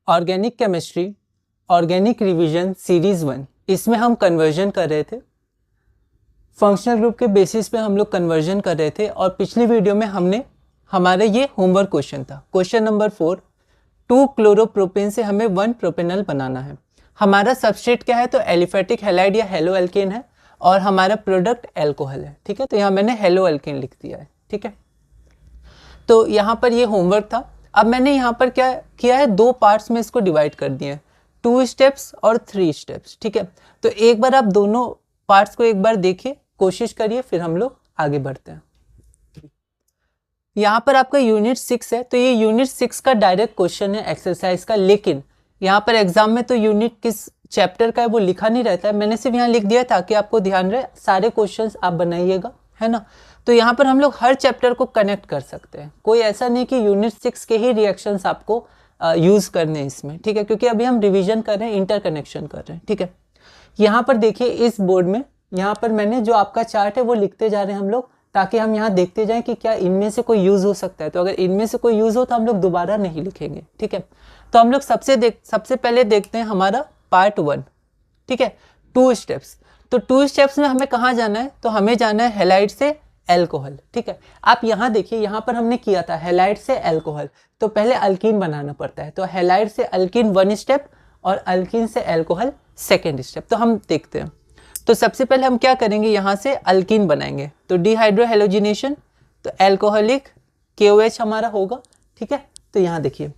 Organic chemistry organic revision series 1, इसमें हम conversion कर रहे थे। फंक्शनल ग्रुप के बेसिस पे हम लोग कन्वर्जन कर रहे थे और पिछली वीडियो में हमने हमारे ये होमवर्क क्वेश्चन था, क्वेश्चन नंबर 4, 2 क्लोरोप्रोपेन से हमें 1 प्रोपेनॉल बनाना है। हमारा सबस्ट्रेट क्या है, तो एलिफेटिक हैलाइड या हेलो एल्केन है और हमारा प्रोडक्ट एल्कोहल है। ठीक है, तो यहाँ मैंने हेलो एल्केन लिख दिया है। ठीक है, तो यहाँ पर ये होमवर्क था। अब मैंने यहाँ पर क्या किया है, 2 पार्ट्स में इसको डिवाइड कर दिए हैं, 2 स्टेप्स और 3 स्टेप्स। ठीक है, तो एक बार आप दोनों पार्ट्स को एक बार देखिए, कोशिश करिए, फिर हम लोग आगे बढ़ते हैं। यहाँ पर आपका यूनिट 6 है, तो ये यूनिट 6 का डायरेक्ट क्वेश्चन है एक्सरसाइज का, लेकिन यहाँ पर एग्जाम में तो यूनिट किस चैप्टर का है वो लिखा नहीं रहता है। मैंने सिर्फ यहाँ लिख दिया ताकि आपको ध्यान रहे, सारे क्वेश्चंस आप बनाइएगा, है ना। तो यहाँ पर हम लोग हर चैप्टर को कनेक्ट कर सकते हैं, कोई ऐसा नहीं कि यूनिट 6 के ही रिएक्शंस आपको यूज करने हैं इसमें। ठीक है, क्योंकि अभी हम रिविजन कर रहे हैं, इंटरकनेक्शन कर रहे हैं। ठीक है, यहाँ पर देखिए इस बोर्ड में, यहाँ पर मैंने जो आपका चार्ट है वो लिखते जा रहे हैं हम लोग, ताकि हम यहाँ देखते जाएं कि क्या इनमें से कोई यूज हो सकता है। तो अगर इनमें से कोई यूज हो तो हम लोग दोबारा नहीं लिखेंगे। ठीक है, तो हम लोग सबसे पहले देखते हैं हमारा पार्ट 1। ठीक है, 2 स्टेप्स। तो 2 स्टेप्स में हमें कहाँ जाना है, तो हमें जाना है हैलाइड से एल्कोहल। ठीक है, आप यहाँ देखिए, यहाँ पर हमने किया था हैलाइड से एल्कोहल, तो पहले अल्कीन बनाना पड़ता है। तो हैलाइड से अल्कीन 1 स्टेप और अल्कीन से एल्कोहल 2nd स्टेप। तो हम देखते हैं। तो सबसे पहले हम क्या करेंगे, यहाँ से अल्कीन बनाएंगे, तो डिहाइड्रोहेलोजिनेशन, तो एल्कोहलिक KOH हमारा होगा। ठीक है, तो यहाँ देखिए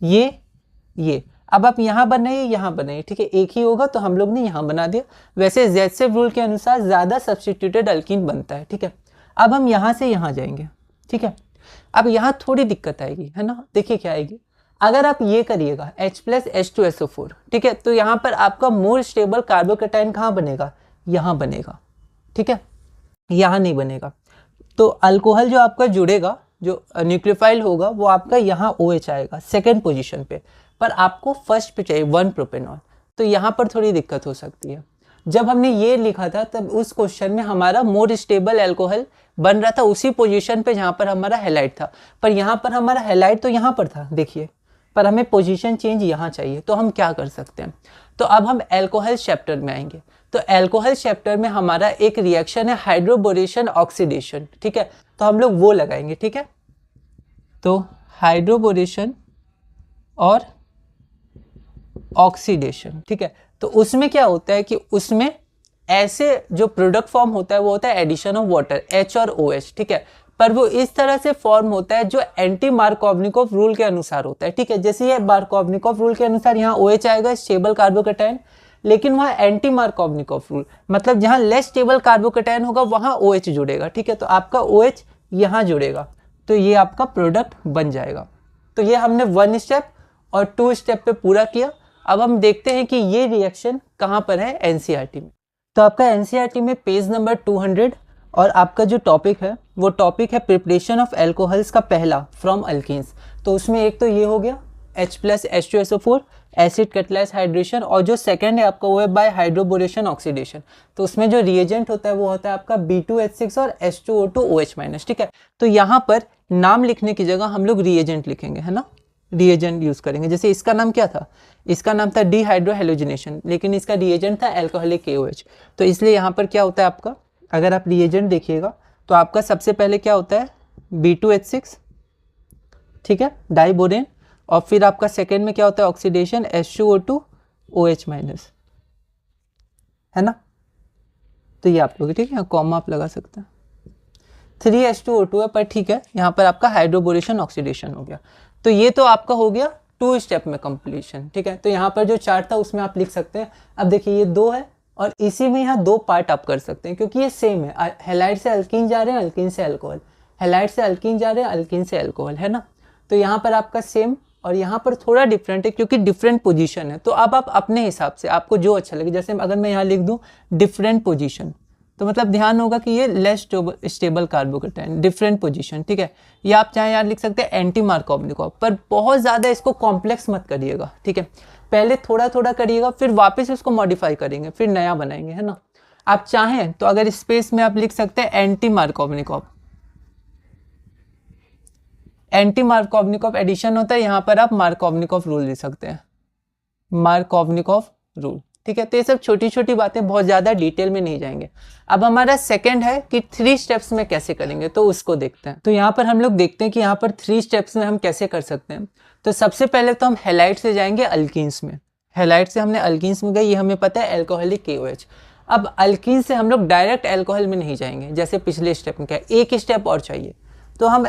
ये अब आप यहाँ बनाइए, यहाँ बनाइए। ठीक है, एक ही होगा तो हम लोग ने यहाँ बना दिया। वैसे ज़ेडसेव रूल के अनुसार ज़्यादा सब्स्टिट्यूटेड अल्कीन बनता है। ठीक है, अब हम यहाँ से यहाँ जाएंगे। ठीक है, अब यहाँ थोड़ी दिक्कत आएगी, है ना। देखिए क्या आएगी, अगर आप ये करिएगा H+H2SO4, ठीक है, तो यहाँ पर आपका मोर स्टेबल कार्बोकैटायन कहाँ बनेगा, यहाँ बनेगा। ठीक है, यहाँ नहीं बनेगा। तो अल्कोहल जो आपका जुड़ेगा, जो न्यूक्लियोफाइल होगा, वो आपका यहाँ OH आएगा 2nd पोजीशन पे, पर आपको फर्स्ट पे चाहिए 1 प्रोपेनॉल। तो यहाँ पर थोड़ी दिक्कत हो सकती है। जब हमने ये लिखा था तब उस क्वेश्चन में हमारा मोर स्टेबल एल्कोहल बन रहा था उसी पोजीशन पे जहाँ पर हमारा हैलाइड था, पर यहाँ पर हमारा हैलाइड तो यहाँ पर था, देखिए, पर हमें पोजीशन चेंज यहाँ चाहिए। तो हम क्या कर सकते हैं, तो अब हम एल्कोहल चैप्टर में आएंगे। तो एल्कोहल चैप्टर में हमारा एक रिएक्शन है हाइड्रोबोरेशन ऑक्सीडेशन। ठीक है, तो हम लोग वो लगाएंगे। ठीक है, तो हाइड्रोबोरेशन और ऑक्सीडेशन। ठीक है, तो उसमें क्या होता है कि उसमें ऐसे जो प्रोडक्ट फॉर्म होता है वो होता है एडिशन ऑफ वाटर, H और OH। ठीक है, पर वो इस तरह से फॉर्म होता है जो एंटी मार्कोवनिकोव रूल के अनुसार होता है। ठीक है, जैसे ये मार्कोवनिकोव रूल के अनुसार यहाँ OH आएगा स्टेबल कार्बोकैटायन, लेकिन वहाँ एंटी मार्कोवनिकोव रूल मतलब जहाँ लेस स्टेबल कार्बोकैटायन होगा वहाँ OH जुड़ेगा। ठीक है, तो आपका OH यहाँ जुड़ेगा, तो ये आपका प्रोडक्ट बन जाएगा। तो ये हमने 1 स्टेप और 2 स्टेप पे पूरा किया। अब हम देखते हैं कि ये रिएक्शन कहाँ पर है NCERT में। तो आपका NCERT में पेज नंबर 200 और आपका जो टॉपिक है वो टॉपिक है प्रिपरेशन ऑफ एल्कोहल्स का पहला फ्रॉम अल्कीन्स। तो उसमें एक तो ये हो गया H+H2SO4 एसिड कैटलाइज हाइड्रेशन, और जो सेकंड है आपका वो है बाय हाइड्रोबोरेशन ऑक्सीडेशन। तो उसमें जो रिएजेंट होता है वो होता है आपका B2H6 और H2O2OH-। ठीक है, तो यहाँ पर नाम लिखने की जगह हम लोग रिएजेंट लिखेंगे, है ना, रिएजेंट यूज करेंगे। जैसे इसका नाम क्या था, इसका नाम था डिहाइड्रोहेलोजिनेशन, लेकिन इसका रिएजेंट था एल्कोहलिक KOH। तो इसलिए यहाँ पर क्या होता है आपका, अगर आप रिएजेंट देखिएगा तो आपका सबसे पहले क्या होता है B2H6, ठीक है, डाइबोरेन, और फिर आपका सेकेंड में क्या होता है ऑक्सीडेशन H2O2OH-, है ना। तो ये आप लोग, ठीक है, यहाँ कॉमा आप लगा सकते हैं, 3H2O2 है, पर ठीक है, यहाँ पर आपका हाइड्रोबोरेशन ऑक्सीडेशन हो गया। तो ये तो आपका हो गया 2 स्टेप में कंप्लीशन। ठीक है, तो यहाँ पर जो चार्ट था उसमें आप लिख सकते हैं। अब देखिए ये 2 है और इसी में यहाँ 2 पार्ट आप कर सकते हैं, क्योंकि ये सेम है। हैलाइड से अल्कीन जा रहे हैं, अल्कीन से अल्कोहल, हैलाइड से अल्कीन जा रहे हैं, अल्कीन से अल्कोहल, है ना। तो यहाँ पर आपका सेम और यहाँ पर थोड़ा डिफरेंट है क्योंकि डिफरेंट पोजीशन है। तो अब आप अपने हिसाब से आपको जो अच्छा लगे, जैसे अगर मैं यहाँ लिख दूँ डिफरेंट पोजीशन, तो मतलब ध्यान होगा कि ये less stable carbocation, different position. ठीक है, या आप चाहे यहाँ लिख सकते हैं एंटी मार्कोवनिकोव, पर बहुत ज़्यादा इसको कॉम्प्लेक्स मत करिएगा। ठीक है, पहले थोड़ा थोड़ा करिएगा, फिर वापस इसको मॉडिफाई करेंगे, फिर नया बनाएंगे, है ना। आप चाहें तो अगर स्पेस में आप लिख सकते हैं anti Markovnikov, anti Markovnikov addition होता है, यहाँ पर आप मार्कोवनिकॉफ रूल लिख सकते हैं, मार्कोवनिकॉफ रूल। ठीक है, तो ये सब छोटी छोटी बातें, बहुत ज़्यादा डिटेल में नहीं जाएंगे। अब हमारा सेकंड है कि 3 स्टेप्स में कैसे करेंगे, तो उसको देखते हैं। तो यहाँ पर हम लोग देखते हैं कि यहाँ पर 3 स्टेप्स में हम कैसे कर सकते हैं। तो सबसे पहले तो हम हैलाइड से जाएंगे अल्कीन्स में। हैलाइड से हमने अल्कीन्स में गए, ये हमें पता है एल्कोहलिक KOH। अब अल्कीन से हम लोग डायरेक्ट एल्कोहल में नहीं जाएंगे जैसे पिछले स्टेप में, क्या एक स्टेप और चाहिए। तो हम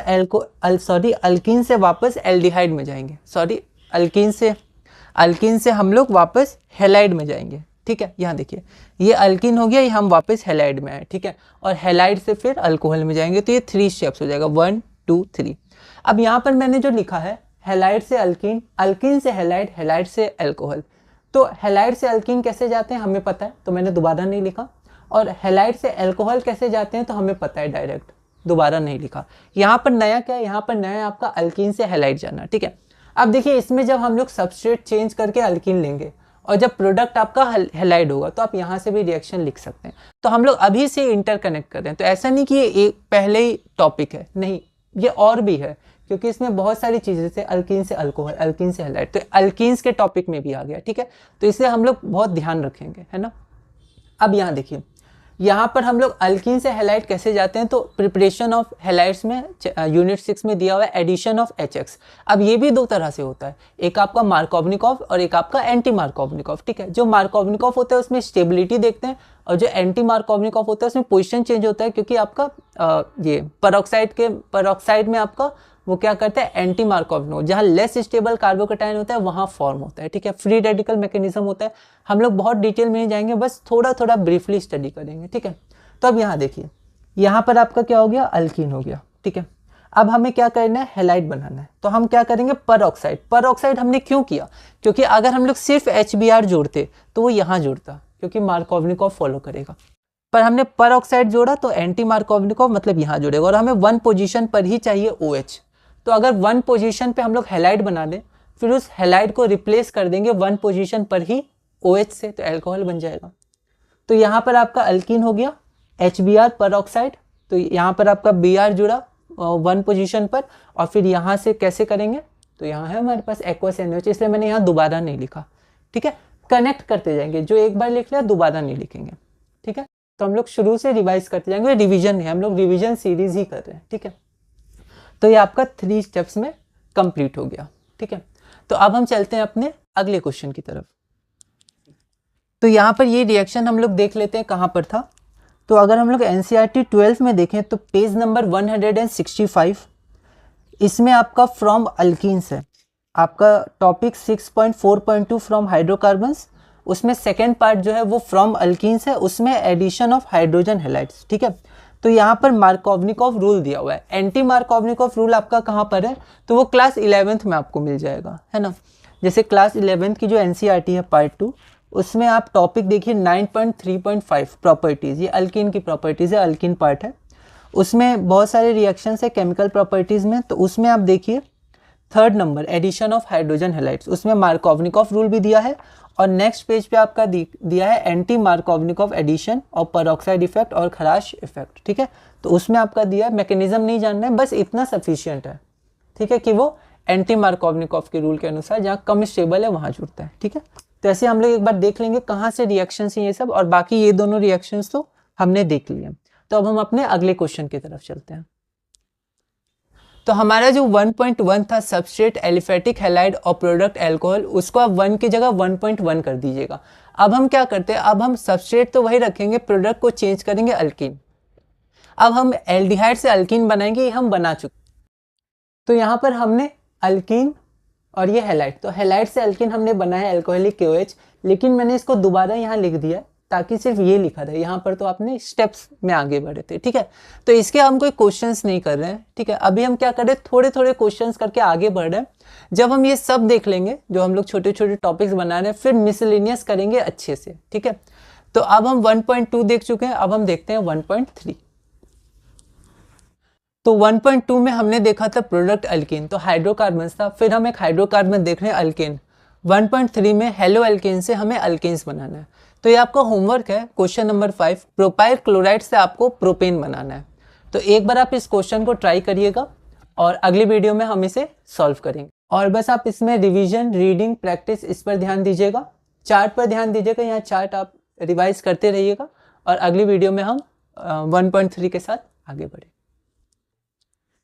अल्कीन से वापस एल्डिहाइड में जाएंगे, अल्कीन से हम लोग वापस हैलाइड में जाएंगे। ठीक है, यहाँ देखिए ये अल्कीन हो गया, ये हम वापस हैलाइड में आए। ठीक है, और हैलाइड से फिर अल्कोहल में जाएंगे। तो ये 3 स्टेप्स हो जाएगा, 1 2 3। अब यहाँ पर मैंने जो लिखा है हैलाइड से अल्कीन, अल्कीन से हैलाइड, हैलाइड से अल्कोहल। तो हैलाइड से अल्कीन कैसे जाते हैं हमें पता है, तो मैंने दोबारा नहीं लिखा। और हैलाइड से अल्कोहल कैसे जाते हैं तो हमें पता है, डायरेक्ट, दोबारा नहीं लिखा। यहाँ पर नया क्या है, यहाँ पर नया है आपका अल्कीन से हैलाइड जाना। ठीक है, अब देखिए इसमें जब हम लोग सबस्ट्रेट चेंज करके अल्कीन लेंगे और जब प्रोडक्ट आपका हैलाइड होगा तो आप यहाँ से भी रिएक्शन लिख सकते हैं। तो हम लोग अभी से इंटरकनेक्ट कर रहे हैं, तो ऐसा नहीं कि ये एक पहले ही टॉपिक है, नहीं, ये और भी है, क्योंकि इसमें बहुत सारी चीज़ें थे, अल्कीन से अल्कोहल, अल्कीन से हैलाइड, तो अल्कीन्स के टॉपिक में भी आ गया। ठीक है, तो इसलिए हम लोग बहुत ध्यान रखेंगे, है ना। अब यहाँ देखिए, यहाँ पर हम लोग अल्कीन से हैलाइड कैसे जाते हैं, तो प्रिपरेशन ऑफ हैलाइड्स में यूनिट 6 में दिया हुआ है एडिशन ऑफ HX। अब ये भी 2 तरह से होता है, एक आपका मार्कोवनिकॉफ और एक आपका एंटी मार्कोवनिकॉफ। ठीक है, जो मार्कोवनिकॉफ होता है उसमें स्टेबिलिटी देखते हैं, और जो एंटी मार्कोवनिकॉफ होता है उसमें पोजिशन चेंज होता है, क्योंकि आपका ये पेरोक्साइड में आपका वो क्या करता है, एंटी मार्कोवनिकॉफ, जहाँ लेस स्टेबल कार्बोकेटायन होता है वहाँ फॉर्म होता है। ठीक है, फ्री रेडिकल मैकेनिज्म होता है। हम लोग बहुत डिटेल में नहीं जाएंगे, बस थोड़ा थोड़ा ब्रीफली स्टडी करेंगे। ठीक है, तो अब यहाँ देखिए, यहाँ पर आपका क्या हो गया, अल्कीन हो गया। ठीक है, अब हमें क्या करना है, हैलाइड बनाना है। तो हम क्या करेंगे, पेरोक्साइड हमने क्यों किया, क्योंकि अगर हम लोग सिर्फ HBr जोड़ते तो वो यहाँ जुड़ता, क्योंकि मार्कोवनिकॉफ फॉलो करेगा, पर हमने पेरोक्साइड जोड़ा तो एंटी मार्कोवनिकॉफ मतलब यहाँ जुड़ेगा, और हमें 1 पोजीशन पर ही चाहिए OH। तो अगर 1 पोजीशन पे हम लोग हैलाइड बना दें, फिर उस हैलाइड को रिप्लेस कर देंगे 1 पोजीशन पर ही OH से, तो अल्कोहल बन जाएगा। तो यहाँ पर आपका अल्कीन हो गया, HBr पेरोक्साइड, तो यहाँ पर आपका Br जुड़ा 1 पोजीशन पर, और फिर यहाँ से कैसे करेंगे, तो यहाँ है हमारे पास एक्वस NaOH, इसलिए मैंने यहाँ दोबारा नहीं लिखा। ठीक है, कनेक्ट करते जाएंगे, जो एक बार लिख लिया दोबारा नहीं लिखेंगे। ठीक है, तो हम लोग शुरू से रिवाइज करते जाएंगे, रिविजन है, हम लोग रिविजन सीरीज ही कर रहे हैं। ठीक है, तो ये आपका 3 स्टेप्स में कंप्लीट हो गया। ठीक है, तो अब हम चलते हैं अपने अगले क्वेश्चन की तरफ। तो यहाँ पर ये रिएक्शन हम लोग देख लेते हैं कहाँ पर था। तो अगर हम लोग NCERT 12 में देखें तो पेज नंबर 165, इसमें आपका फ्रॉम अल्कीन्स है, आपका टॉपिक 6.4.2 फ्रॉम हाइड्रोकार्बन्स, उसमें सेकेंड पार्ट जो है वो फ्रॉम अल्कीन्स है, उसमें एडिशन ऑफ हाइड्रोजन हैलाइड्स। ठीक है, तो यहाँ पर मार्कोवनिकॉफ रूल दिया हुआ है। एंटी मार्कोवनिकॉफ रूल आपका कहाँ पर है, तो वो क्लास 11th में आपको मिल जाएगा, है ना। जैसे क्लास 11th की जो NCERT है पार्ट 2, उसमें आप टॉपिक देखिए 9.3.5 प्रॉपर्टीज़, ये अल्कीन की प्रॉपर्टीज़ है, अल्कीन पार्ट है, उसमें बहुत सारे रिएक्शंस है केमिकल प्रॉपर्टीज़ में। तो उसमें आप देखिए 3rd number addition of hydrogen halides, उसमें मार्कोवनिकॉफ रूल भी दिया है, और नेक्स्ट पेज पे आपका दिया है एंटी मार्कोवनिकॉफ एडिशन और पेरोक्साइड इफेक्ट और खराश इफेक्ट। ठीक है, तो उसमें आपका दिया मैकेनिज्म नहीं जानना है, बस इतना सफिशिएंट है। ठीक है, कि वो एंटी मार्कोवनिकॉफ के रूल के अनुसार जहाँ कम स्टेबल है वहाँ जुड़ता है। ठीक है, तो ऐसे हम लोग एक बार देख लेंगे कहाँ से रिएक्शंस हैं ये सब, और बाकी ये दोनों रिएक्शंस तो हमने देख लिए। तो अब हम अपने अगले क्वेश्चन की तरफ चलते हैं। तो हमारा जो 1.1 था सबस्ट्रेट एलिफेटिक हैलाइड और प्रोडक्ट अल्कोहल, उसको आप 1 की जगह 1.1 कर दीजिएगा। अब हम क्या करते हैं, अब हम सबस्ट्रेट तो वही रखेंगे, प्रोडक्ट को चेंज करेंगे अल्कीन। अब हम एल्डिहाइड से अल्कीन बनाएंगे, ये हम बना चुके। तो यहाँ पर हमने अल्कीन और ये हैलाइड, तो हैलाइड से अल्कीन हमने बनाया अल्कोहलिक KOH, लेकिन मैंने इसको दोबारा यहाँ लिख दिया ताकि सिर्फ ये लिखा रहे, यहाँ पर तो आपने स्टेप्स में आगे बढ़े थे। ठीक है, तो इसके हम कोई क्वेश्चंस नहीं कर रहे हैं। ठीक है, अभी हम क्या कर रहे हैं, थोड़े थोड़े क्वेश्चंस करके आगे बढ़ रहे हैं। जब हम ये सब देख लेंगे, जो हम लोग छोटे छोटे टॉपिक्स बना रहे हैं, फिर मिसलेनियस करेंगे अच्छे से। ठीक है, तो अब हम 1.2 देख चुके हैं, अब हम देखते हैं 1.3। तो 1.2 में हमने देखा था प्रोडक्ट अल्कीन, तो हाइड्रोकार्बन था, फिर हम एक हाइड्रोकार्बन देख रहे हैं अल्कीन। 1.3 में हेलो अल्कीन से हमें अल्कीन्स बनाना है। तो ये आपका होमवर्क है, क्वेश्चन नंबर 5, प्रोपाइल क्लोराइड से आपको प्रोपेन बनाना है। तो एक बार आप इस क्वेश्चन को ट्राई करिएगा, और अगली वीडियो में हम इसे सॉल्व करेंगे। और बस आप इसमें रिवीजन, रीडिंग, प्रैक्टिस इस पर ध्यान दीजिएगा, चार्ट पर ध्यान दीजिएगा, यहाँ चार्ट आप रिवाइज करते रहिएगा और अगली वीडियो में हम 1.3 के साथ आगे बढ़ेंगे।